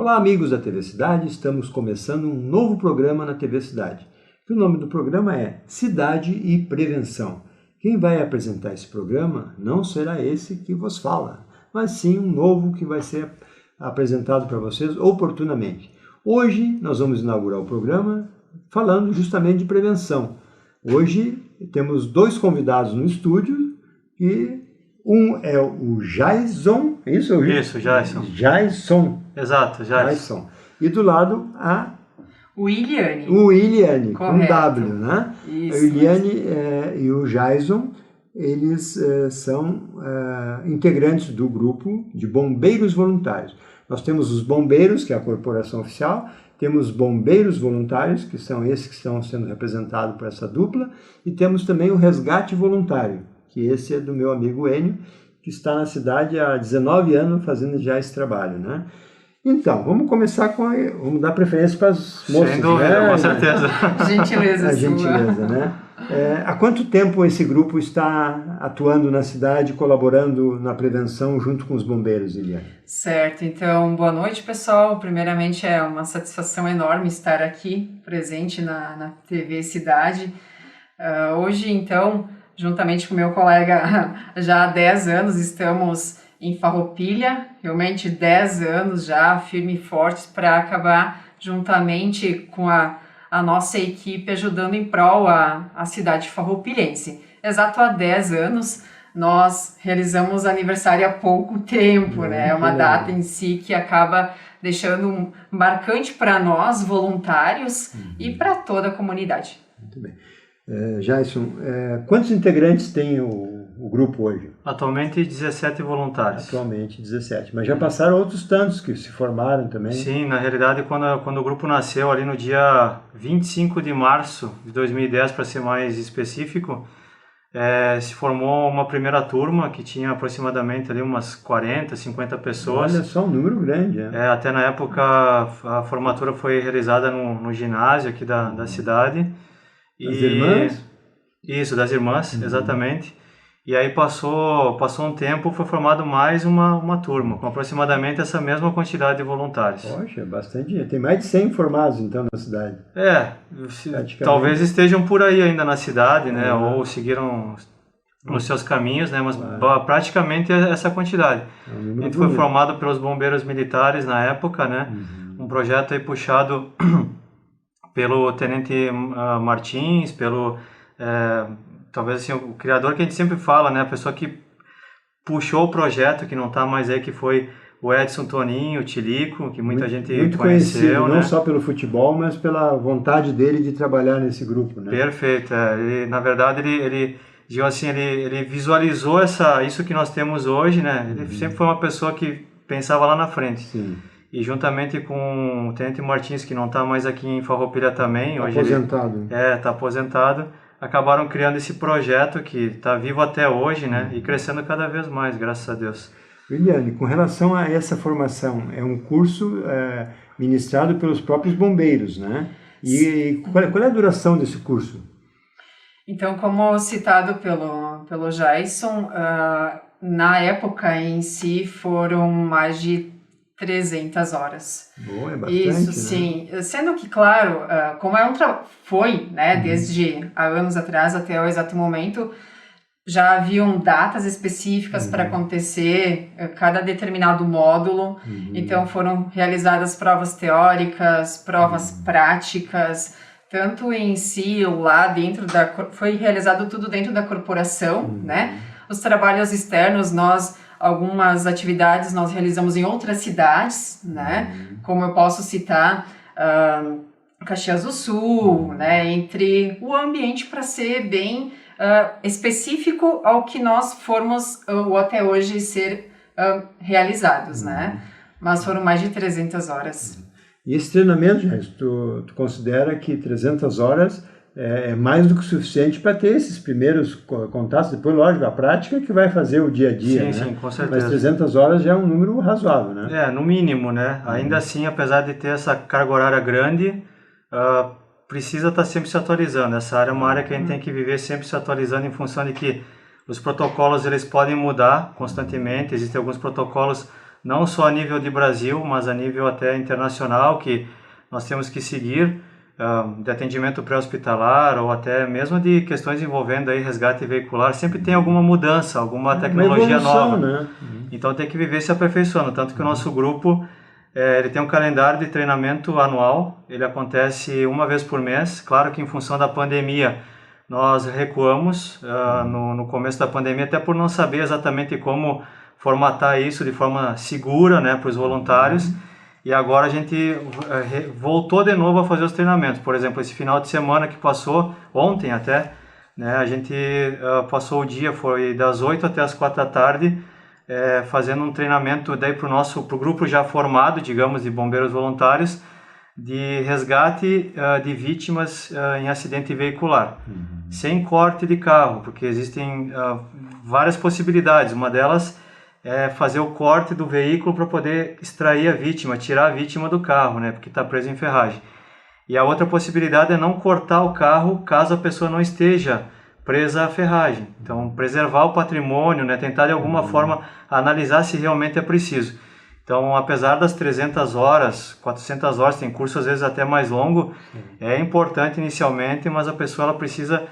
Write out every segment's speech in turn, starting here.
Olá, amigos da TV Cidade, estamos começando um novo programa na TV Cidade. O nome do programa é Cidade e Prevenção. Quem vai apresentar esse programa não será esse que vos fala, mas sim um novo que vai ser apresentado para vocês oportunamente. Hoje nós vamos inaugurar o programa falando justamente de prevenção. Hoje temos dois convidados no estúdio e um é o Jason, é isso? Isso, Jason. Jason. Exato, Jason. E do lado a Williane, com W, né? Isso, a Williane e o Jason, eles são integrantes do grupo de bombeiros voluntários. Nós temos os bombeiros, que é a corporação oficial, temos bombeiros voluntários, que são esses que estão sendo representados por essa dupla, e temos também o resgate voluntário, que esse é do meu amigo Enio, que está na cidade há 19 anos fazendo já esse trabalho, né? Então, vamos começar vamos dar preferência para as moças. Sem dúvida, né? Com certeza. Gentileza A sua. gentileza, né? Há quanto tempo esse grupo está atuando na cidade, colaborando na prevenção junto com os bombeiros, Eliane? Certo, então, boa noite, pessoal. Primeiramente, é uma satisfação enorme estar aqui, presente na TV Cidade. Hoje, então, juntamente com meu colega, já há 10 anos, estamos em Farroupilha, realmente 10 anos já, firme e fortes, para acabar juntamente com a nossa equipe ajudando em prol a cidade farroupilhense. Exato há 10 anos, nós realizamos aniversário há pouco tempo, né? É uma data em si que acaba deixando um marcante para nós, voluntários, e para toda a comunidade. Muito bem. Jason, quantos integrantes tem o grupo hoje? Atualmente 17 voluntários. Atualmente 17, mas já passaram outros tantos que se formaram também. Sim, na realidade quando o grupo nasceu ali no dia 25 de março de 2010, para ser mais específico, se formou uma primeira turma que tinha aproximadamente ali umas 40, 50 pessoas. Olha só, um número grande. Até na época a formatura foi realizada no ginásio aqui da cidade. Das irmãs? Isso, das irmãs, exatamente. E aí passou um tempo, foi formado mais uma turma, com aproximadamente essa mesma quantidade de voluntários. Poxa, bastante. Tem mais de 100 formados, então, na cidade. Talvez estejam por aí ainda na cidade, né? Ou seguiram nos seus caminhos, né? Mas praticamente é essa quantidade. A gente foi formado pelos bombeiros militares na época, né? Um projeto aí puxado pelo Tenente Martins, pelo... talvez assim, o criador que a gente sempre fala, né? A pessoa que puxou o projeto, que não está mais aí, que foi o Edson Toninho, o Tilico, que muita gente muito conheceu. Conhecido, né? Não só pelo futebol, mas pela vontade dele de trabalhar nesse grupo, né? Perfeito. Na verdade, ele visualizou isso que nós temos hoje, né? Ele sempre foi uma pessoa que pensava lá na frente. Sim. E juntamente com o Tenente Martins, que não está mais aqui em Farroupilha também. Tá hoje aposentado. Está aposentado. Acabaram criando esse projeto que está vivo até hoje, né? E crescendo cada vez mais, graças a Deus. Williane, com relação a essa formação, é um curso ministrado pelos próprios bombeiros, né? E qual é a duração desse curso? Então, como citado pelo Jason, na época em si foram mais de 300 horas. Boa, é bastante, Isso, né? sim. Sendo que, claro, como foi, né, desde há anos atrás até o exato momento, já haviam datas específicas para acontecer cada determinado módulo. Então, foram realizadas provas teóricas, provas práticas, tanto em si, lá dentro foi realizado tudo dentro da corporação, né? Os trabalhos externos, algumas atividades nós realizamos em outras cidades, né? Como eu posso citar Caxias do Sul, né? Entre o ambiente para ser bem específico ao que nós formos ou até hoje ser realizados, né? Mas foram mais de 300 horas. E esse treinamento, tu considera que 300 horas é mais do que o suficiente para ter esses primeiros contatos, depois, lógico, a prática que vai fazer o dia a dia, né? Sim, com certeza. Mas 300 horas já é um número razoável, né? No mínimo, né? Ainda assim, apesar de ter essa carga horária grande, precisa estar sempre se atualizando. Essa área é uma área que a gente tem que viver sempre se atualizando em função de que os protocolos eles podem mudar constantemente. Existem alguns protocolos não só a nível de Brasil, mas a nível até internacional, que nós temos que seguir, de atendimento pré-hospitalar ou até mesmo de questões envolvendo aí resgate veicular, sempre tem alguma mudança, alguma tecnologia evolução, nova. Né? Então tem que viver se aperfeiçoando, tanto que o nosso grupo ele tem um calendário de treinamento anual, ele acontece uma vez por mês, claro que em função da pandemia nós recuamos no começo da pandemia, até por não saber exatamente como formatar isso de forma segura, né, para os voluntários. E agora a gente voltou de novo a fazer os treinamentos. Por exemplo, esse final de semana que passou, ontem até, né, a gente passou o dia, foi das 8 até as 4 da tarde, fazendo um treinamento daí para o grupo já formado, digamos, de bombeiros voluntários, de resgate de vítimas em acidente veicular, sem corte de carro, porque existem várias possibilidades. Uma delas é fazer o corte do veículo para poder extrair a vítima, tirar a vítima do carro, né, porque está preso em ferragem. E a outra possibilidade é não cortar o carro caso a pessoa não esteja presa à ferragem. Então, preservar o patrimônio, né, tentar de alguma forma analisar se realmente é preciso. Então, apesar das 300 horas, 400 horas, tem curso às vezes até mais longo, é importante inicialmente, mas a pessoa ela precisa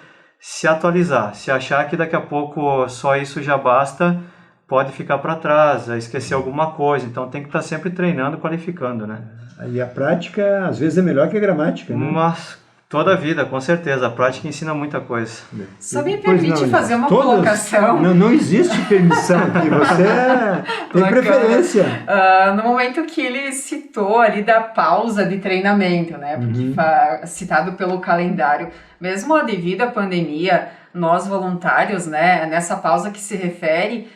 se atualizar. Se achar que daqui a pouco só isso já basta, pode ficar para trás, esquecer alguma coisa. Então tem que estar sempre treinando, qualificando, né? E a prática, às vezes, é melhor que a gramática, né? Mas toda a vida, com certeza. A prática ensina muita coisa. Só me permite fazer uma colocação. Não existe permissão aqui, você tem preferência. No momento que ele citou ali da pausa de treinamento, né? Porque citado pelo calendário, mesmo devido à pandemia, nós voluntários, né, nessa pausa que se refere,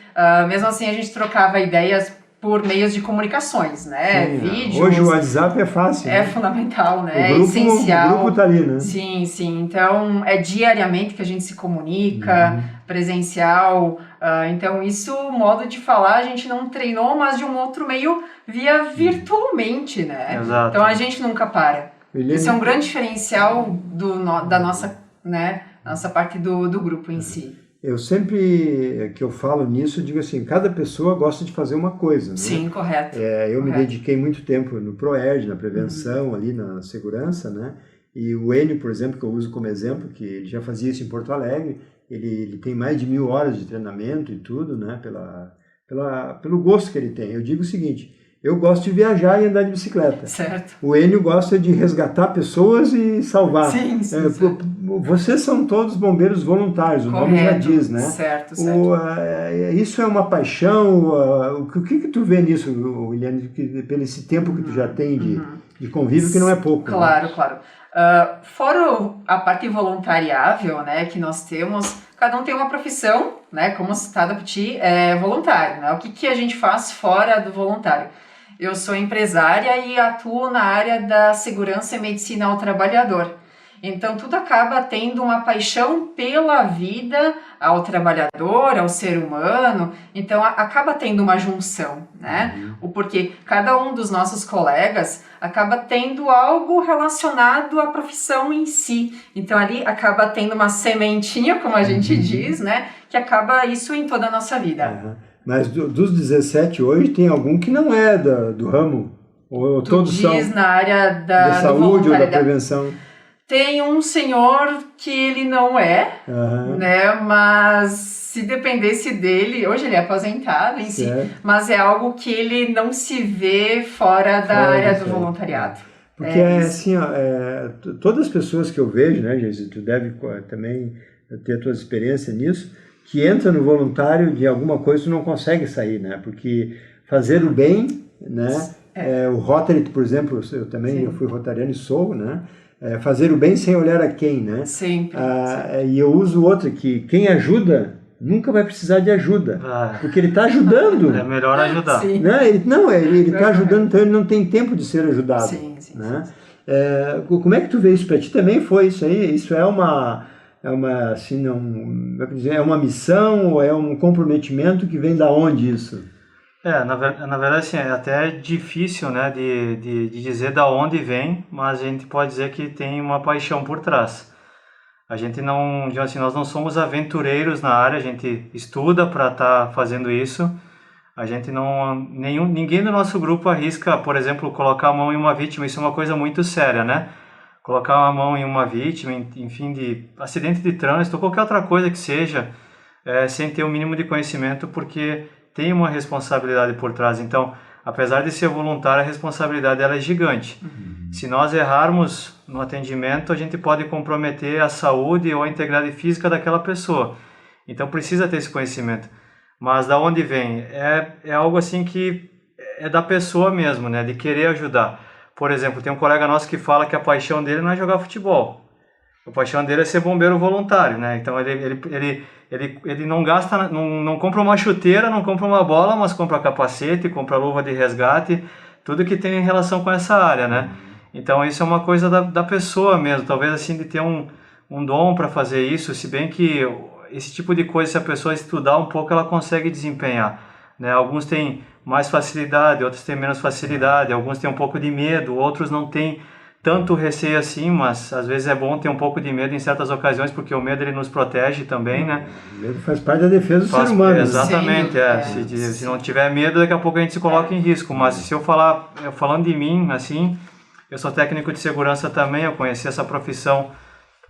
mesmo assim a gente trocava ideias por meios de comunicações, né, vídeos. Hoje o WhatsApp é fácil. É fundamental, né, é essencial. O grupo tá ali, né? Sim, então é diariamente que a gente se comunica, presencial, então isso, modo de falar, a gente não treinou, mas de um outro meio via virtualmente, né? Exato. Então a gente nunca para. Isso é um grande diferencial da nossa, né, nossa parte do grupo em si. Eu sempre que eu falo nisso, eu digo assim, cada pessoa gosta de fazer uma coisa, né? Sim, correto. Eu me dediquei muito tempo no ProERD, na prevenção, ali na segurança, né? E o Enio, por exemplo, que eu uso como exemplo, que ele já fazia isso em Porto Alegre, ele tem mais de 1000 horas de treinamento e tudo, né? Pelo gosto que ele tem. Eu digo o seguinte, eu gosto de viajar e andar de bicicleta. Certo. O Enio gosta de resgatar pessoas e salvar. Sim. Vocês são todos bombeiros voluntários, o nome já diz, né? Certo. Isso é uma paixão. O que tu vê nisso, Williane, pelo esse tempo que tu já tem de convívio, que não é pouco? Claro, né? claro. Fora a parte voluntariável, né, que nós temos, cada um tem uma profissão, né, como citado por ti, é voluntário, né? O que a gente faz fora do voluntário? Eu sou empresária e atuo na área da segurança e medicina ao trabalhador. Então, tudo acaba tendo uma paixão pela vida, ao trabalhador, ao ser humano. Então, acaba tendo uma junção, né? O porquê cada um dos nossos colegas acaba tendo algo relacionado à profissão em si. Então, ali acaba tendo uma sementinha, como a gente diz, né? Que acaba isso em toda a nossa vida. Mas dos 17 hoje, tem algum que não é do ramo? Ou todos são na área da saúde ou da prevenção? Tem um senhor que ele não é, né, mas se dependesse dele, hoje ele é aposentado em si, mas é algo que ele não se vê fora da área do voluntariado. Porque assim, todas as pessoas que eu vejo, né, Geise, tu deve também ter a tua experiência nisso, que entra no voluntário de alguma coisa tu não consegue sair, né, porque fazer o bem, né, o Rotary, por exemplo, eu fui rotariano e sou, né, fazer o bem sem olhar a quem, né? Sempre. E eu uso outra, que quem ajuda nunca vai precisar de ajuda, porque ele está ajudando. É melhor ajudar. Sim. Né? Ele está ajudando, então ele não tem tempo de ser ajudado. Sim. Né? Como é que tu vê isso para ti? Também foi isso aí? Isso é uma assim, não, é uma missão ou é um comprometimento que vem da onde isso? Na verdade, assim, é até difícil, né, de dizer da onde vem, mas a gente pode dizer que tem uma paixão por trás. A gente não, assim, nós não somos aventureiros na área, a gente estuda para estar fazendo isso, A gente ninguém do nosso grupo arrisca, por exemplo, colocar a mão em uma vítima. Isso é uma coisa muito séria, né? Colocar a mão em uma vítima, enfim, de acidente de trânsito ou qualquer outra coisa que seja, sem ter o mínimo de conhecimento, porque tem uma responsabilidade por trás. Então, apesar de ser voluntário, a responsabilidade ela é gigante. Se nós errarmos no atendimento, a gente pode comprometer a saúde ou a integridade física daquela pessoa. Então, precisa ter esse conhecimento. Mas da onde vem? É algo assim que é da pessoa mesmo, né? De querer ajudar. Por exemplo, tem um colega nosso que fala que a paixão dele não é jogar futebol. A paixão dele é ser bombeiro voluntário, né? Então ele não gasta, não compra uma chuteira, não compra uma bola, mas compra capacete, compra luva de resgate, tudo que tem em relação com essa área, né? Então isso é uma coisa da pessoa mesmo, talvez assim de ter um dom para fazer isso, se bem que esse tipo de coisa, se a pessoa estudar um pouco, ela consegue desempenhar, né? Alguns têm mais facilidade, outros têm menos facilidade, alguns têm um pouco de medo, outros não têm tanto receio assim, mas às vezes é bom ter um pouco de medo em certas ocasiões, porque o medo ele nos protege também, né? O medo faz parte da defesa do ser humano. Exatamente, se não tiver medo, daqui a pouco a gente se coloca em risco, mas se falando de mim, assim, eu sou técnico de segurança também, eu conheci essa profissão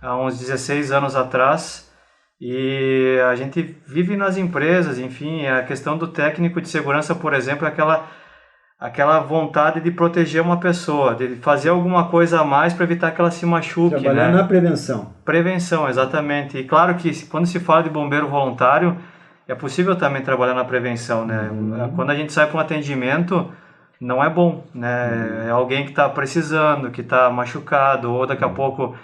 há uns 16 anos atrás, e a gente vive nas empresas, enfim, a questão do técnico de segurança, por exemplo, é aquela vontade de proteger uma pessoa, de fazer alguma coisa a mais para evitar que ela se machuque. Trabalhar, né? Na prevenção. Prevenção, exatamente. E claro que quando se fala de bombeiro voluntário, é possível também trabalhar na prevenção, né? Quando a gente sai para um atendimento, não é bom, né? É alguém que está precisando, que está machucado, ou daqui a pouco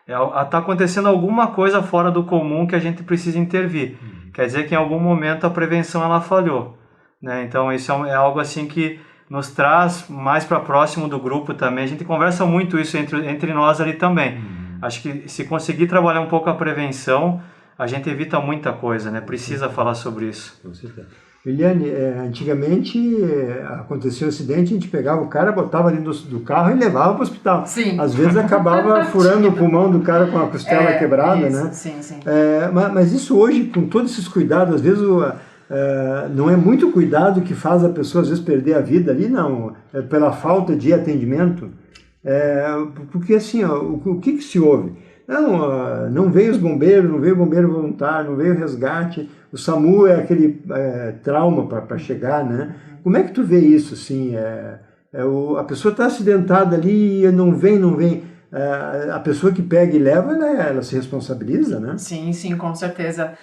está acontecendo alguma coisa fora do comum que a gente precisa intervir. Quer dizer que em algum momento a prevenção ela falhou, né? Então isso é algo assim que nos traz mais para próximo do grupo também. A gente conversa muito isso entre nós ali também. Acho que se conseguir trabalhar um pouco a prevenção, a gente evita muita coisa, né? Precisa falar sobre isso. Com certeza. Eliane, antigamente acontecia um acidente, a gente pegava o cara, botava ali do carro e levava para o hospital. Sim. Às vezes acabava furando o pulmão do cara com a costela quebrada, isso, né? Sim, sim. Mas isso hoje, com todos esses cuidados, às vezes não é muito cuidado que faz a pessoa às vezes perder a vida ali, não. É pela falta de atendimento. Porque assim, o que se ouve? Não veio os bombeiros, não veio o bombeiro voluntário, não veio o resgate. O SAMU é aquele trauma para chegar, né? Como é que tu vê isso, assim? A pessoa está acidentada ali e não vem. A pessoa que pega e leva, né, ela se responsabiliza, né? Sim, com certeza.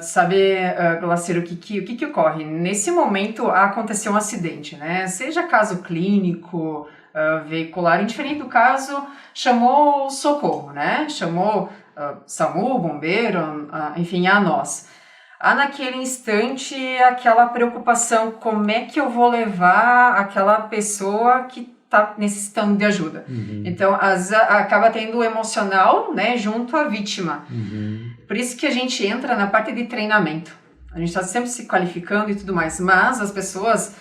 Sabe, Glaciro, o que ocorre? Nesse momento aconteceu um acidente, né? Seja caso clínico, veicular, indiferente do caso, chamou o socorro, né? Chamou SAMU, bombeiro, enfim, a nós. Há naquele instante aquela preocupação, como é que eu vou levar aquela pessoa que está necessitando de ajuda. Então, acaba tendo o emocional, né, junto à vítima. Por isso que a gente entra na parte de treinamento. A gente está sempre se qualificando e tudo mais, mas as pessoas,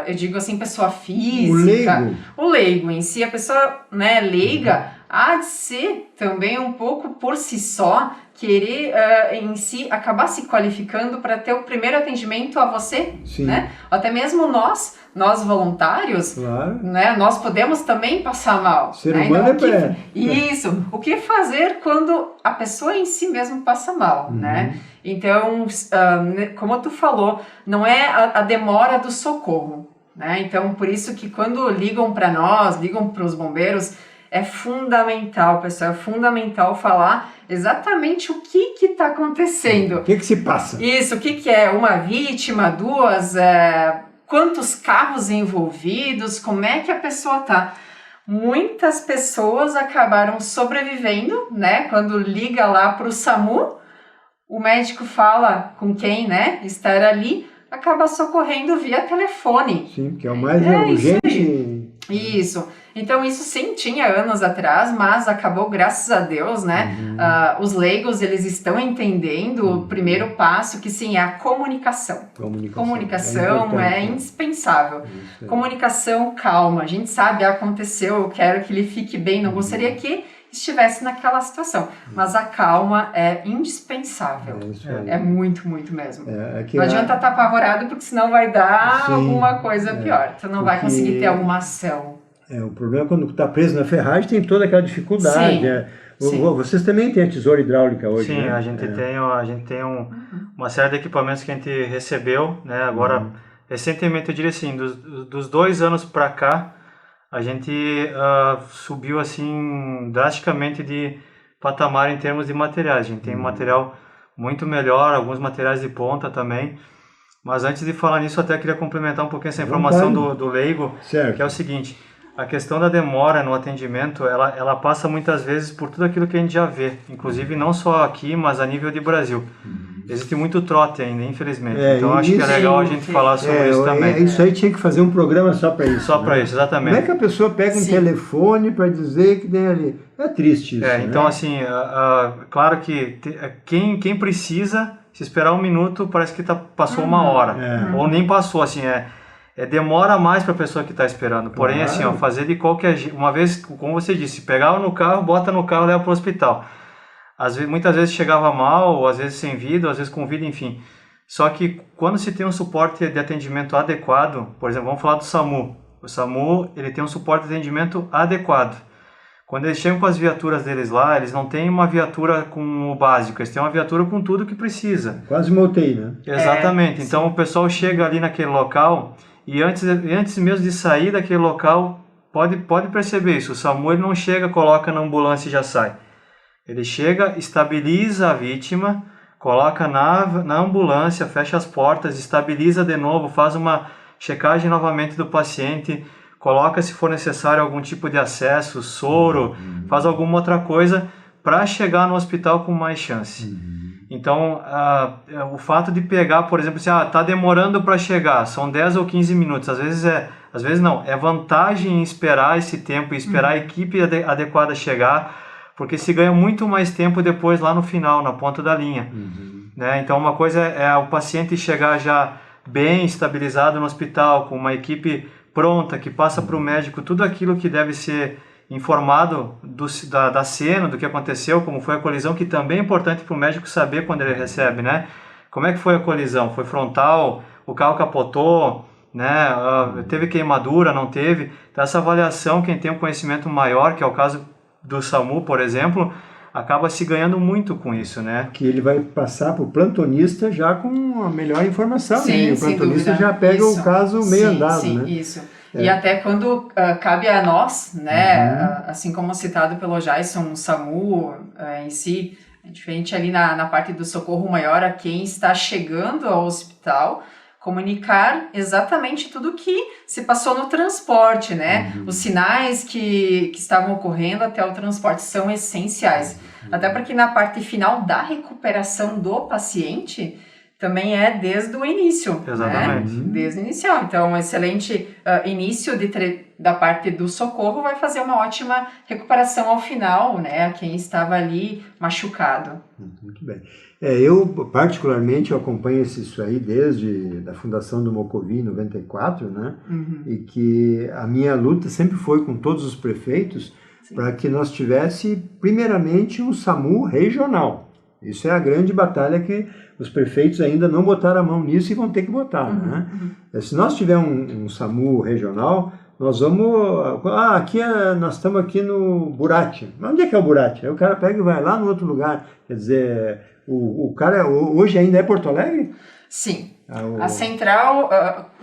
eu digo assim, pessoa física, o leigo em si, a pessoa, né, leiga, há de ser também um pouco por si só, querer em si acabar se qualificando para ter o primeiro atendimento a você, né? Até mesmo nós voluntários, claro, né? Nós podemos também passar mal. Ser humano então, Isso. O que fazer quando a pessoa em si mesmo passa mal, né? Então, como tu falou, não é a demora do socorro, né? Então, por isso que quando ligam para nós, ligam para os bombeiros, é fundamental, pessoal, é fundamental falar exatamente o que está acontecendo. O que se passa? Isso, o que é uma vítima, duas, quantos carros envolvidos, como é que a pessoa está. Muitas pessoas acabaram sobrevivendo, né? Quando liga lá para o SAMU, o médico fala com quem, né, estar ali, acaba socorrendo via telefone. Sim, que é o mais urgente. Isso. Então, isso sim tinha anos atrás, mas acabou, graças a Deus, né? Os leigos, eles estão entendendo o primeiro passo, que sim, é a comunicação. Comunicação é indispensável. Comunicação, calma. A gente sabe, aconteceu, eu quero que ele fique bem, não gostaria que estivesse naquela situação. Mas a calma é indispensável. É muito, muito mesmo. Não adianta estar apavorado, porque senão vai dar alguma coisa pior. Tu não vai conseguir ter alguma ação. O problema é quando está preso na ferragem, tem toda aquela dificuldade. Sim. Vocês também têm a tesoura hidráulica hoje, Sim, né? a gente tem uma série de equipamentos que a gente recebeu, né? Agora, recentemente, eu diria assim, dos 2 anos para cá, a gente subiu assim drasticamente de patamar em termos de materiais. A gente tem material muito melhor, alguns materiais de ponta também. Mas antes de falar nisso, eu até queria complementar um pouquinho essa informação do leigo, que é o seguinte: a questão da demora no atendimento, ela passa muitas vezes por tudo aquilo que a gente já vê, inclusive não só aqui, mas a nível de Brasil. Existe muito trote ainda, infelizmente. Então acho que é legal a gente falar sobre isso também. Isso aí tinha que fazer um programa só para isso. Só para isso, exatamente. Como é que a pessoa pega um telefone para dizer que tem ali? É triste isso, então né? assim, claro que quem precisa, se esperar 1 minuto, parece que passou 1 hora. Ou nem passou, assim, demora mais para a pessoa que está esperando. Porém, assim, fazer de qualquer jeito. Uma vez, como você disse, pegava no carro, bota no carro e leva para o hospital. Muitas vezes chegava mal, ou às vezes sem vida, ou às vezes com vida, enfim. Só que quando se tem um suporte de atendimento adequado, por exemplo, vamos falar do SAMU. O SAMU, ele tem um suporte de atendimento adequado. Quando eles chegam com as viaturas deles lá, eles não têm uma viatura com o básico, eles têm uma viatura com tudo que precisa. Quase uma UTI, né? Exatamente. Então o pessoal chega ali naquele local e antes mesmo de sair daquele local, pode perceber isso. O SAMU ele não chega, coloca na ambulância e já sai. Ele chega, estabiliza a vítima, coloca na ambulância, fecha as portas, estabiliza de novo, faz uma checagem novamente do paciente, coloca, se for necessário, algum tipo de acesso, soro, faz alguma outra coisa para chegar no hospital com mais chance. Então, o fato de pegar, por exemplo, assim, está demorando para chegar, são 10 ou 15 minutos, às vezes não, é vantagem em esperar esse tempo e esperar a equipe adequada chegar, porque se ganha muito mais tempo depois lá no final, na ponta da linha. Né? Então, uma coisa é o paciente chegar já bem estabilizado no hospital, com uma equipe pronta, que passa para o médico tudo aquilo que deve ser informado da cena, do que aconteceu, como foi a colisão, que também é importante para o médico saber quando ele recebe, né? Como é que foi a colisão? Foi frontal? O carro capotou? Né? Teve queimadura? Não teve? Então, essa avaliação, quem tem um conhecimento maior, que é o caso do SAMU, por exemplo, acaba se ganhando muito com isso, né? Que ele vai passar para o plantonista já com a melhor informação, sim, né? O plantonista já pega o caso meio andado, sim, né? Isso. E até quando cabe a nós, né, assim como citado pelo Jason, o SAMU em si, é diferente ali na parte do socorro maior a quem está chegando ao hospital, comunicar exatamente tudo que se passou no transporte, né? Os sinais que estavam ocorrendo até o transporte são essenciais. Até porque na parte final da recuperação do paciente também é desde o início. Exatamente. Né? Desde o inicial. Então, um excelente início da parte do socorro vai fazer uma ótima recuperação ao final, né? A quem estava ali machucado. Muito bem. Eu, particularmente, eu acompanho isso aí desde a fundação do Mocovi, em 94, né? E que a minha luta sempre foi com todos os prefeitos para que nós tivesse, primeiramente, um SAMU regional. Isso é a grande batalha que os prefeitos ainda não botaram a mão nisso e vão ter que botar, né? Se nós tivermos um SAMU regional, nós vamos... nós estamos aqui no Burati. Mas onde é que é o Burati? Aí o cara pega e vai lá no outro lugar. Quer dizer, o cara hoje ainda é Porto Alegre? Sim. A central...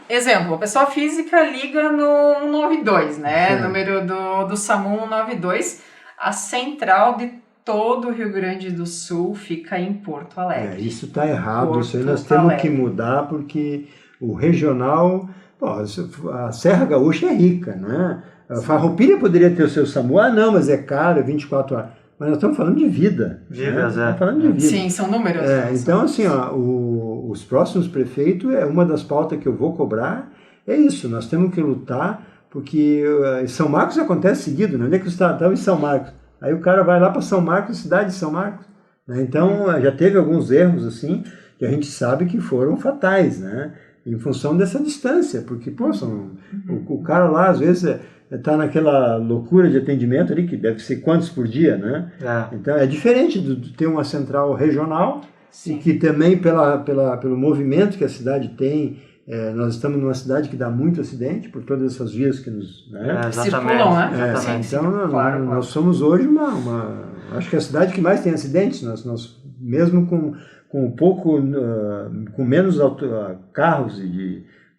exemplo, a pessoa física liga no 192, né? Número do SAMU 192. A central de todo o Rio Grande do Sul fica em Porto Alegre. Isso está errado, isso aí nós temos que mudar, porque o regional, a Serra Gaúcha é rica, né? A Farroupilha poderia ter o seu SAMU, não, mas é caro, é 24 horas. Mas nós estamos falando de vida. Vidas, né? Estamos falando de vida. Sim, são números. Então, assim, os próximos prefeitos, uma das pautas que eu vou cobrar é isso, nós temos que lutar, porque em São Marcos acontece seguido, né? Onde é que você estava? Em São Marcos. Aí o cara vai lá para São Marcos, cidade de São Marcos. Né? Então, já teve alguns erros, assim, que a gente sabe que foram fatais, né? em função dessa distância, porque, pô, o cara lá, às vezes, está naquela loucura de atendimento ali, que deve ser quantos por dia, né? Então, é diferente de ter uma central regional, e que também, pelo movimento que a cidade tem, nós estamos numa cidade que dá muito acidente, por todas essas vias que nos... circulam, né? Então, nós somos hoje acho que a cidade que mais tem acidentes, nós mesmo com menos carros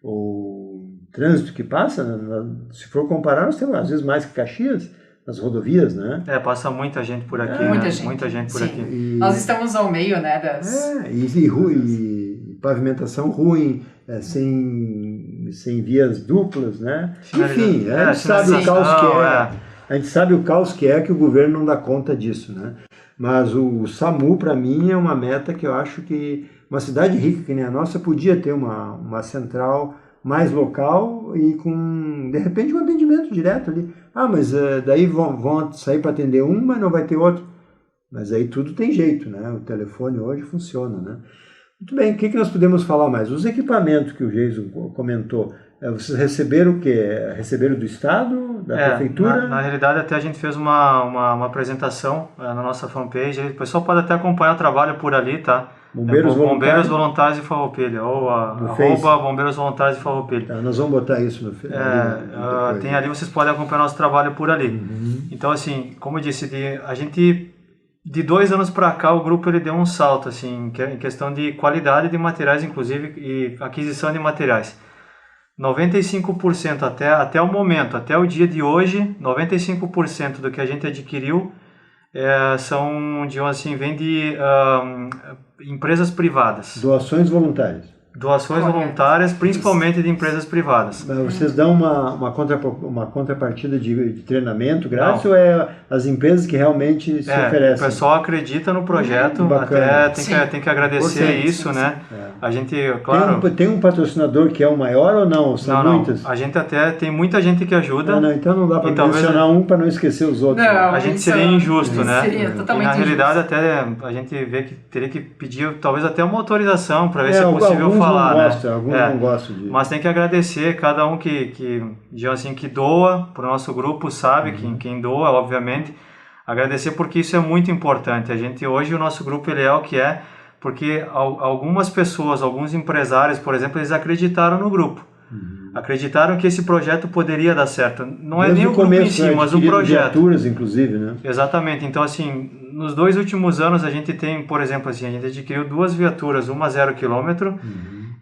ou trânsito que passa, se for comparar, nós temos às vezes mais que Caxias nas rodovias, né? Passa muita gente por aqui, muita gente por aqui. Nós estamos ao meio, né, e pavimentação ruim, sem vias duplas, né? Enfim, a gente sabe o caos que é. A gente sabe o caos que o governo não dá conta disso, né? Mas o SAMU, para mim, é uma meta que eu acho que uma cidade rica que nem a nossa podia ter uma central mais local e com, de repente, um atendimento direto ali. Mas daí vão sair para atender um, mas não vai ter outro. Mas aí tudo tem jeito, né? O telefone hoje funciona, né? Muito bem, o que nós podemos falar mais? Os equipamentos que o Jason comentou, vocês receberam o quê? Receberam do Estado, da Prefeitura? Na realidade, até a gente fez uma apresentação na nossa fanpage. O pessoal pode até acompanhar o trabalho por ali, tá? Bombeiros Voluntários de Farroupilha, ou Bombeiros Voluntários de Farroupilha. Nós vamos botar isso no tem ali, vocês podem acompanhar nosso trabalho por ali. Então, assim, como eu disse, a gente... De 2 anos para cá, o grupo ele deu um salto, assim, em questão de qualidade de materiais, inclusive, e aquisição de materiais. 95% até o momento, até o dia de hoje, 95% do que a gente adquiriu vem de empresas privadas. Doações voluntárias. Doações voluntárias, principalmente de empresas privadas. Vocês dão uma contrapartida de treinamento grátis ou é as empresas que realmente se oferecem? O pessoal acredita no projeto, até tem que agradecer isso, né? A gente, claro... Tem um patrocinador que é o maior ou não? São muitas? A gente até tem muita gente que ajuda. Então não dá para mencionar um para não esquecer os outros. Não, a gente seria injusto, né? Seria totalmente injusto. Na realidade, até a gente vê que teria que pedir talvez até uma autorização para ver se é possível falar. Alguns não gostam de... Mas tem que agradecer cada um que doa para o nosso grupo, sabe, quem doa, obviamente. Agradecer porque isso é muito importante. Hoje o nosso grupo ele é o que é, porque algumas pessoas, alguns empresários, por exemplo, eles acreditaram no grupo. Acreditaram que esse projeto poderia dar certo. Não é nem o grupo em si, mas o projeto. Viaturas, inclusive, né? Exatamente. Então, assim, nos 2 últimos anos a gente tem, por exemplo, assim, a gente adquiriu 2 viaturas, uma 0 km,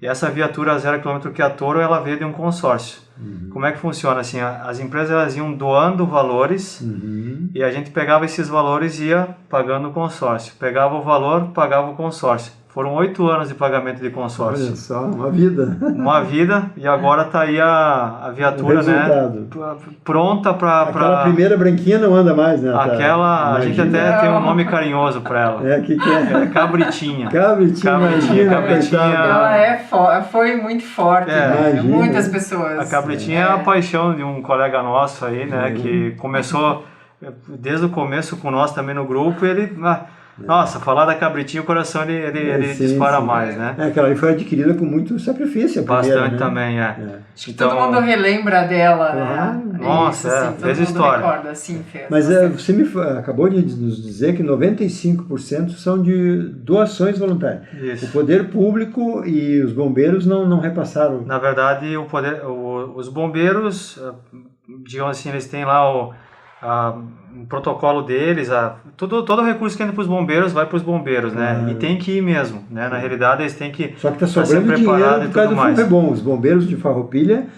e essa viatura 0 km que é a Toro, ela veio de um consórcio. Como é que funciona? Assim, as empresas elas iam doando valores e a gente pegava esses valores e ia pagando o consórcio. Pegava o valor, pagava o consórcio. Foram 8 anos de pagamento de consórcio. Olha só, uma vida. Uma vida, e agora está aí a viatura, né? Pronta para... Aquela primeira branquinha não anda mais, né? A gente até tem um nome carinhoso para ela. Que é? Cabritinha. Cabritinha. Ela foi muito forte, né? Muitas pessoas. A Cabritinha é a paixão de um colega nosso aí, né? Que começou desde o começo com nós também no grupo, e ele... Nossa, falar da Cabritinha, o coração ele dispara mais, né? Aquela ali foi adquirida com muito sacrifício. Bastante também, Acho que todo mundo relembra dela, né? Nossa, fez história. Recorda, assim, fez. Mas você acabou de nos dizer que 95% são de doações voluntárias. Isso. O poder público e os bombeiros não repassaram. Na verdade, os bombeiros, digamos assim, eles têm lá o protocolo deles, todo o recurso que entra para os bombeiros vai para os bombeiros, né? E tem que ir mesmo, né? Na realidade, eles têm que Só que está sobrando dinheiro por causa do Farrebom. Os bombeiros de Farroupilha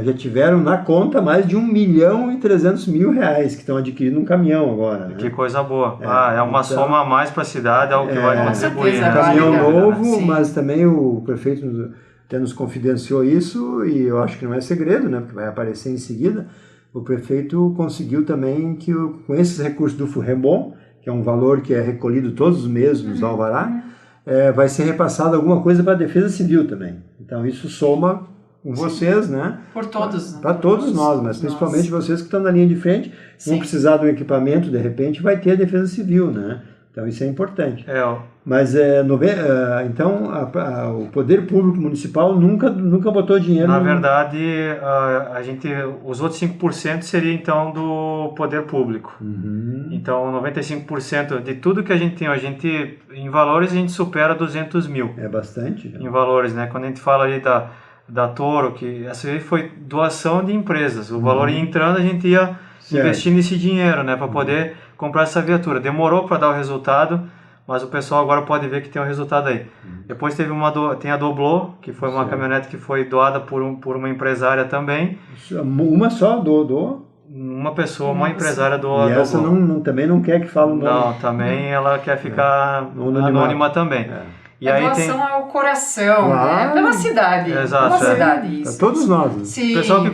já tiveram na conta mais de R$1.300.000 que estão adquirindo um caminhão agora. Né? Que coisa boa. É uma soma a mais para a cidade, algo que vai contribuir. Né? Um caminhão novo, mas também o prefeito até nos confidenciou isso, e eu acho que não é segredo, né? Porque vai aparecer em seguida. O prefeito conseguiu também que, com esses recursos do Farrebom, que é um valor que é recolhido todos os meses nos alvará, vai ser repassado alguma coisa para a Defesa Civil também. Então isso soma com vocês, né? Por todos. Para todos nós, mas principalmente vocês que estão na linha de frente, vão precisar de um equipamento, de repente vai ter a Defesa Civil, né? Então isso é importante. Ó. Mas então o poder público municipal nunca botou dinheiro. Na verdade, os outros 5% seria então do poder público. Uhum. Então 95% de tudo que a gente tem, em valores a gente supera 200 mil. É bastante. Em valores, né? Quando a gente fala aí da Toro, que essa aí foi doação de empresas. O valor ia entrando, a gente ia investindo esse dinheiro, né? Para poder comprar essa viatura. Demorou para dar o resultado, mas o pessoal agora pode ver que tem um resultado aí. Depois tem a Doblô, que foi uma caminhonete que foi doada por uma empresária também. Uma só doou? Uma pessoa, uma empresária doou. E essa também não quer que fale o nome? Não, também ela quer ficar anônima também. E a aí doação ao coração, claro, né? Pela cidade. Exato, pela cidade, isso. Pra todos nós. Né? Sim, o pessoal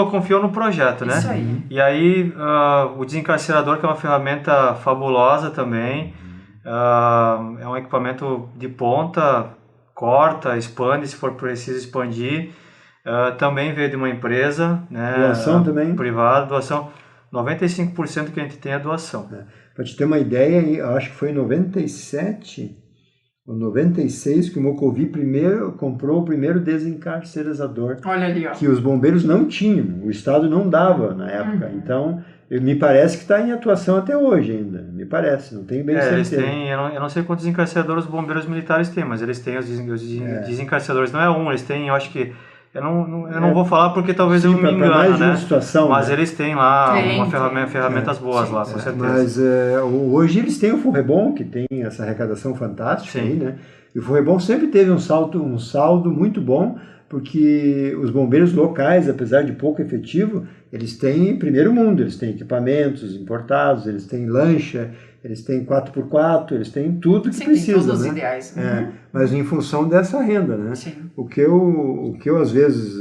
que confiou no projeto, né? Isso aí. E aí o desencarcerador, que é uma ferramenta fabulosa também, é um equipamento de ponta, corta, expande se for preciso expandir. Também veio de uma empresa, né? Doação também? Privada, doação. 95% que a gente tem é doação. Para te ter uma ideia, eu acho que foi em 97 ou 96 que o Mocovi comprou o primeiro desencarcerador. Olha ali, ó. Que os bombeiros não tinham, o Estado não dava na época. Então, me parece que está em atuação até hoje ainda. Me parece, não tenho bem certeza. Eles têm, eu não sei quantos desencarceradores os bombeiros militares têm, mas eles têm os desencarceradores. Não é um, eles têm, eu acho que... Eu não vou falar porque talvez eu me engane, mais de né? uma situação, mas né? eles têm lá ferramentas boas lá, com certeza. Mas hoje eles têm o Forrebom, que tem essa arrecadação fantástica aí, né? E o Forrebom sempre teve um saldo muito bom, porque os bombeiros locais, apesar de pouco efetivo, eles têm primeiro mundo, eles têm equipamentos importados, eles têm lancha, eles têm 4x4, eles têm tudo que precisam. Tem todos os né? ideais. Mas em função dessa renda, né? Sim. O que eu às vezes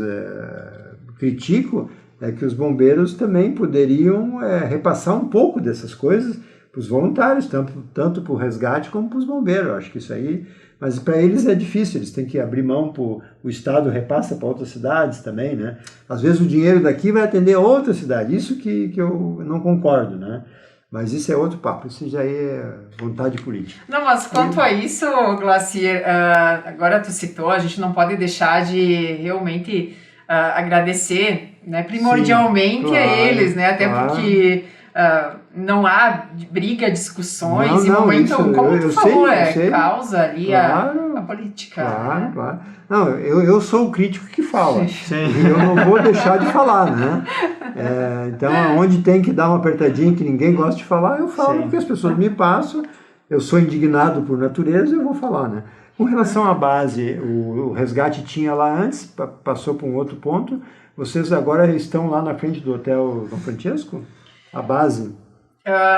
critico é que os bombeiros também poderiam repassar um pouco dessas coisas para os voluntários, tanto para o resgate como para os bombeiros. Eu acho que isso aí... Mas para eles é difícil, eles têm que abrir mão, o Estado repassa para outras cidades também, né? Às vezes o dinheiro daqui vai atender a outra cidade, isso que eu não concordo, né? Mas isso é outro papo, isso já é vontade política. Não, mas quanto a isso, Glacier, agora tu citou, a gente não pode deixar de realmente agradecer, né, primordialmente a eles, né? Até porque não há briga, discussões, e momento, como tu falou, causa ali a política. Claro, claro. Não, eu sou o crítico que fala. Sim. E eu não vou deixar de falar, né? Então, onde tem que dar uma apertadinha que ninguém gosta de falar, eu falo, porque as pessoas me passam, eu sou indignado por natureza, eu vou falar, né? Com relação à base, o resgate tinha lá antes, passou para um outro ponto, vocês agora estão lá na frente do Hotel Dom Francesco? A base?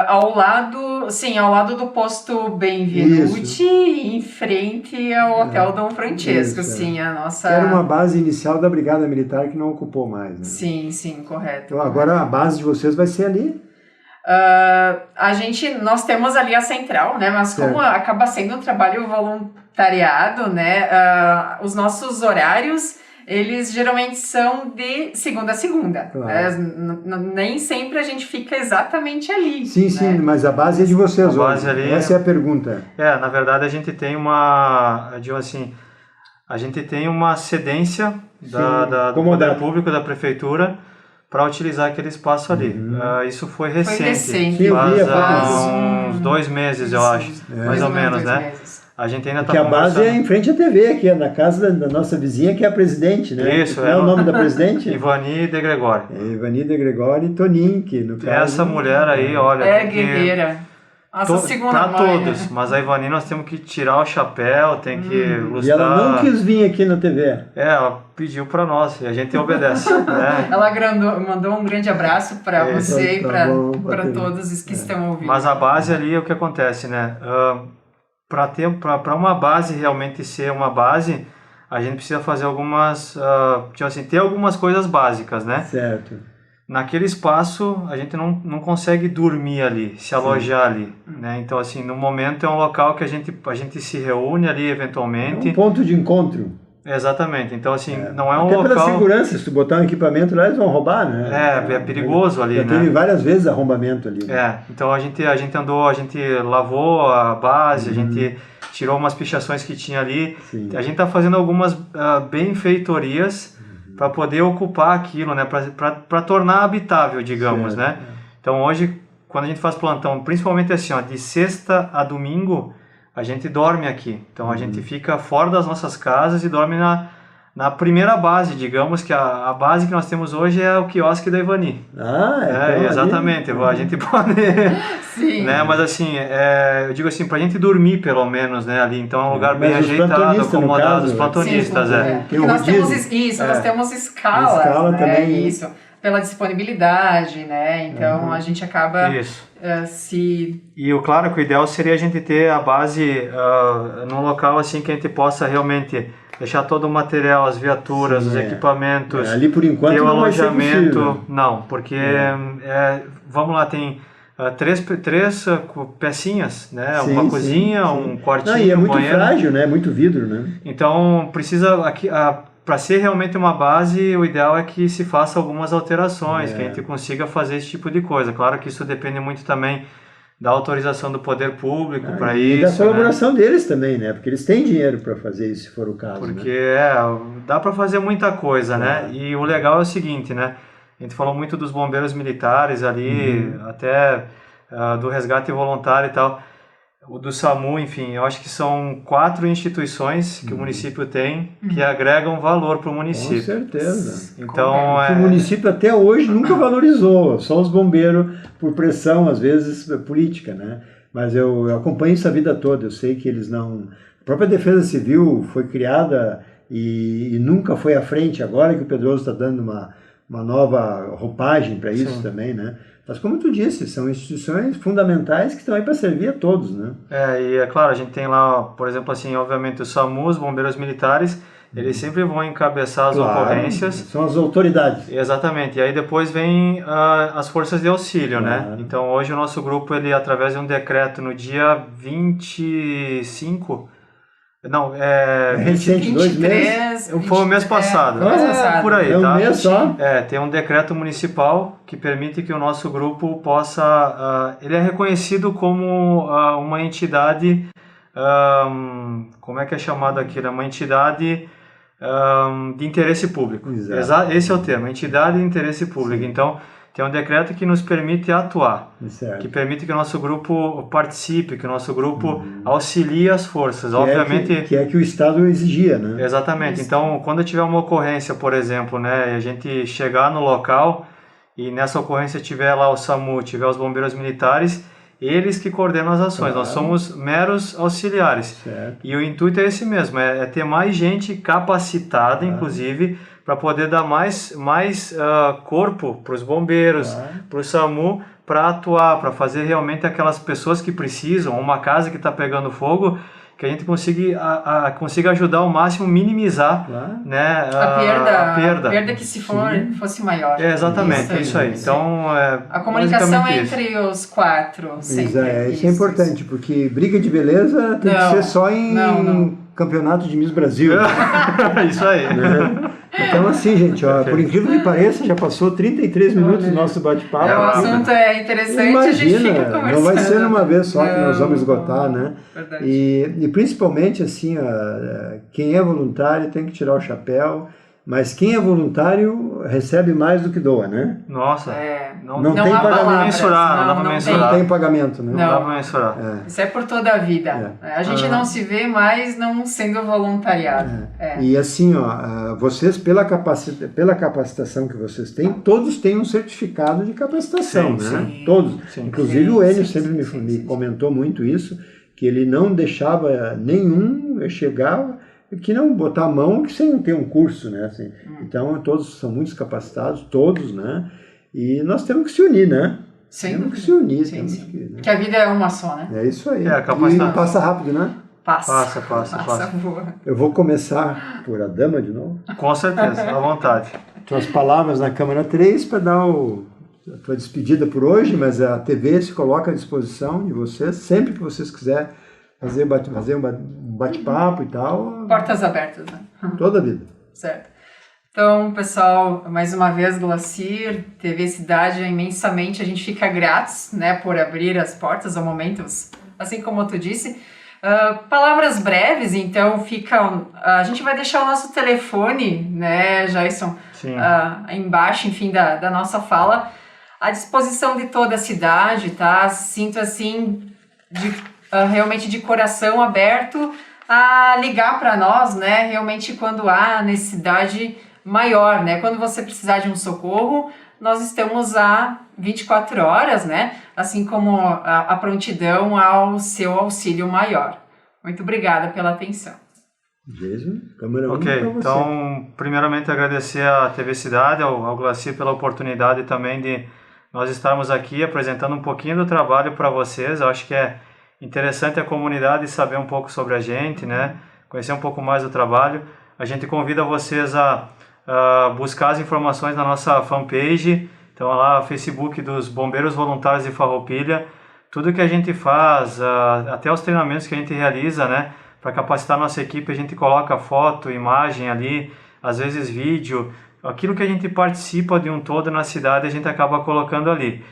Ao lado do posto Benvenuti, em frente ao Hotel Dom Francesco, a nossa... Era uma base inicial da Brigada Militar que não ocupou mais, né? Sim, correto. Então agora a base de vocês vai ser ali? Nós temos ali a central, né? Mas como acaba sendo um trabalho voluntariado, né? Os nossos horários... Eles geralmente são de segunda a segunda. Claro. Nem sempre a gente fica exatamente ali. Sim, mas a base é de vocês hoje. Essa é a pergunta. Na verdade a gente tem uma cedência do poder público, da prefeitura, para utilizar aquele espaço ali. Isso foi recente. Faz uns 2 meses, eu acho, mais ou menos, né? A gente ainda Porque a base é em frente à TV, aqui na casa da nossa vizinha, que é a presidente, né? Isso, Qual é o nome da presidente? Ivani de Gregori. Ivani de Gregori e Tonin, que no caso... Essa mulher aí, olha... guerreira. Nossa segunda mãe, todos, né? Mas a Ivani nós temos que tirar o chapéu, tem que lustrar... E ela não quis vir aqui na TV. Ela pediu para nós e a gente obedece. Né? Ela mandou um grande abraço para você e para todos os que estão ouvindo. Mas a base ali é o que acontece, né? Para uma base realmente ser uma base, a gente precisa fazer algumas, ter algumas coisas básicas, né? Certo. Naquele espaço, a gente não consegue dormir ali, se alojar ali, né? Então, assim, no momento é um local que a gente se reúne ali eventualmente. É um ponto de encontro. Exatamente. Então, assim, não é um até local... pela segurança, se tu botar um equipamento lá, eles vão roubar, né? É perigoso ali, né? Teve várias vezes arrombamento ali. Né? Então a gente andou, a gente lavou a base, a gente tirou umas pichações que tinha ali. Sim. A gente está fazendo algumas benfeitorias para poder ocupar aquilo, né? Para tornar habitável, digamos, certo. Né? Então hoje, quando a gente faz plantão, principalmente assim, ó, de sexta a domingo, a gente dorme aqui. Então a gente fica fora das nossas casas e dorme na primeira base, digamos que a base que nós temos hoje é o quiosque da Ivani. Então exatamente. A gente pode... Sim. Né? Mas assim, eu digo assim, pra gente dormir pelo menos, né, ali. Então é um lugar bem ajeitado, acomodado, os plantonistas, nós temos nós temos escalas, né? Também. Isso, pela disponibilidade, né? Então a gente acaba E claro que o ideal seria a gente ter a base num local assim que a gente possa realmente deixar todo o material, as viaturas, os equipamentos, ali por enquanto ter o não alojamento. Vai ser não, porque vamos lá, tem três pecinhas, né? Sim, uma cozinha, um quartinho, e é muito banheiro. Frágil, né? Muito vidro, né? Então precisa para ser realmente uma base, o ideal é que se faça algumas alterações, que a gente consiga fazer esse tipo de coisa. Claro que isso depende muito também da autorização do poder público para isso. E da colaboração deles também, né? Porque eles têm dinheiro para fazer isso, se for o caso. Porque dá para fazer muita coisa, né? E o legal é o seguinte, né? A gente falou muito dos bombeiros militares ali, até do resgate voluntário e tal, o do SAMU, enfim, eu acho que são 4 instituições que o município tem que agregam valor para o município. Com certeza. Então, o município até hoje nunca valorizou, só os bombeiros por pressão, às vezes, política, né? Mas eu acompanho isso a vida toda, eu sei que eles não... A própria Defesa Civil foi criada e nunca foi à frente, agora que o Pedroso está dando uma nova roupagem para isso também, né? Mas como tu disse, são instituições fundamentais que estão aí para servir a todos, né? E é claro, a gente tem lá, por exemplo, assim, obviamente o SAMU, os bombeiros militares, eles sempre vão encabeçar as ocorrências. São as autoridades. Exatamente, e aí depois vem as forças de auxílio, né? Então hoje o nosso grupo, ele através de um decreto no dia 25... Não, recente, 2 meses. Foi o mês passado. Por aí, tá? Um mês só. Tem um decreto municipal que permite que o nosso grupo possa... ele é reconhecido como uma entidade... como é que é chamado aquilo? É uma entidade de interesse público. Esse é o termo, entidade de interesse público. Sim. Então, tem um decreto que nos permite atuar, que permite que o nosso grupo participe, que o nosso grupo auxilie as forças. Obviamente, que o Estado exigia, né? Exatamente. Isso. Então, quando tiver uma ocorrência, por exemplo, né, e a gente chegar no local e nessa ocorrência tiver lá o SAMU, tiver os bombeiros militares, eles que coordenam as ações. Nós somos meros auxiliares. Certo. E o intuito é esse mesmo, é ter mais gente capacitada, inclusive, para poder dar mais corpo para os bombeiros, para o SAMU, para atuar, para fazer realmente aquelas pessoas que precisam, uma casa que está pegando fogo, que a gente consiga ajudar ao máximo, minimizar né, a perda que se fosse maior. Exatamente, isso aí. Então, a comunicação entre os 4 sempre. Isso é importante, porque briga de beleza tem que ser só em campeonato de Miss Brasil. Isso aí. Então assim, gente, por incrível que pareça, já passou 33 minutos do nosso bate-papo. O assunto é interessante. Imagina, a gente fica conversando. Não vai ser numa vez só que nós vamos esgotar, né? Verdade. E principalmente assim, quem é voluntário tem que tirar o chapéu, mas quem é voluntário recebe mais do que doa, né? Nossa, não tem pagamento. Não tem pagamento, né? Não dá para mensurar. Isso é por toda a vida. A gente não se vê mais não sendo voluntariado. E assim, vocês, pela capacitação que vocês têm, todos têm um certificado de capacitação, sim, né? Sim. Todos. Sim. Inclusive o Enio sempre me comentou muito isso, que ele não deixava nenhum chegar... que não botar a mão sem ter um curso, né? Assim, então, todos são muito capacitados, todos, né? E nós temos que se unir, né? Temos que se unir. Que a vida é uma só, né? É isso aí. E passa rápido, né? Passa. Boa. Eu vou começar por a dama de novo. Com certeza, à vontade. Tuas palavras na câmera 3 para dar a tua despedida por hoje, mas a TV se coloca à disposição de vocês, sempre que vocês quiserem fazer um bate-papo e tal. Portas abertas, né? Toda a vida. Certo. Então, pessoal, mais uma vez, Glacir, TV Cidade, imensamente a gente fica gratos, né, por abrir as portas a momentos, assim como tu disse. Palavras breves, então a gente vai deixar o nosso telefone, né, Jason, embaixo, enfim, da nossa fala, à disposição de toda a cidade, tá? Sinto assim, realmente de coração aberto a ligar para nós, né, realmente quando há necessidade maior, né, quando você precisar de um socorro, nós estamos há 24 horas, né, assim como a prontidão ao seu auxílio maior. Muito obrigada pela atenção. Jason, câmera 1 Ok, para você. então, primeiramente agradecer à TV Cidade, ao Glacir pela oportunidade também de nós estarmos aqui apresentando um pouquinho do trabalho para vocês. Eu acho que é interessante a comunidade saber um pouco sobre a gente, né, conhecer um pouco mais do trabalho. A gente convida vocês a buscar as informações na nossa fanpage, então lá o Facebook dos Bombeiros Voluntários de Farroupilha, tudo que a gente faz, até os treinamentos que a gente realiza, né, para capacitar a nossa equipe, a gente coloca foto, imagem ali, às vezes vídeo, aquilo que a gente participa de um todo na cidade a gente acaba colocando ali.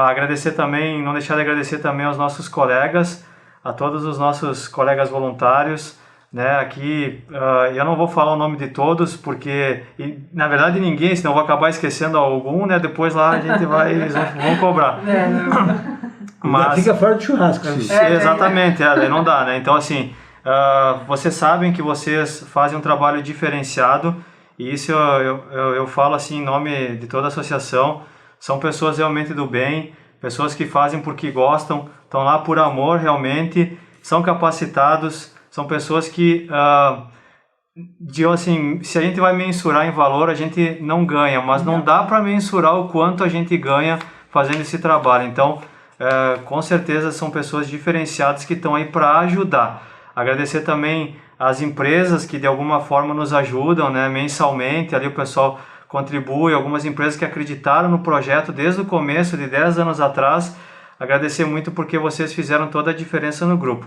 Agradecer também, não deixar de agradecer também aos nossos colegas, a todos os nossos colegas voluntários, né, aqui eu não vou falar o nome de todos, porque na verdade ninguém, senão eu vou acabar esquecendo algum, né, depois lá a gente eles vão cobrar. Mas fica fora do churrasco. Exatamente, não dá, né, então assim, vocês sabem que vocês fazem um trabalho diferenciado, e isso eu falo assim em nome de toda a associação, são pessoas realmente do bem, pessoas que fazem porque gostam, estão lá por amor realmente, são capacitados, são pessoas que, assim, se a gente vai mensurar em valor, a gente não ganha, mas não dá para mensurar o quanto a gente ganha fazendo esse trabalho. Então, com certeza são pessoas diferenciadas que estão aí para ajudar. Agradecer também às empresas que de alguma forma nos ajudam, né, mensalmente, ali o pessoal contribui, algumas empresas que acreditaram no projeto desde o começo, de 10 anos atrás. Agradecer muito porque vocês fizeram toda a diferença no grupo.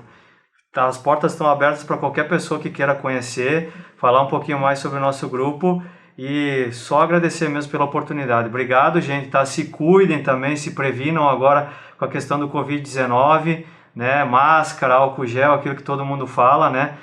As portas estão abertas para qualquer pessoa que queira conhecer, falar um pouquinho mais sobre o nosso grupo e só agradecer mesmo pela oportunidade. Obrigado, gente, tá? Se cuidem também, se previnam agora com a questão do Covid-19, né? Máscara, álcool gel, aquilo que todo mundo fala, né?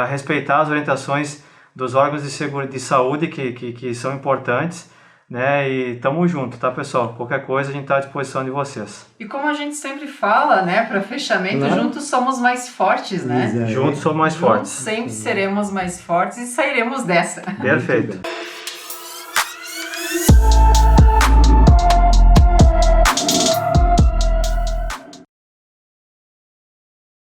Respeitar as orientações dos órgãos de saúde que são importantes, né? E tamo junto, tá, pessoal? Qualquer coisa a gente tá à disposição de vocês. E como a gente sempre fala, né, para fechamento, juntos somos mais fortes, né? Juntos somos mais fortes. Juntos sempre seremos mais fortes e sairemos dessa. Perfeito.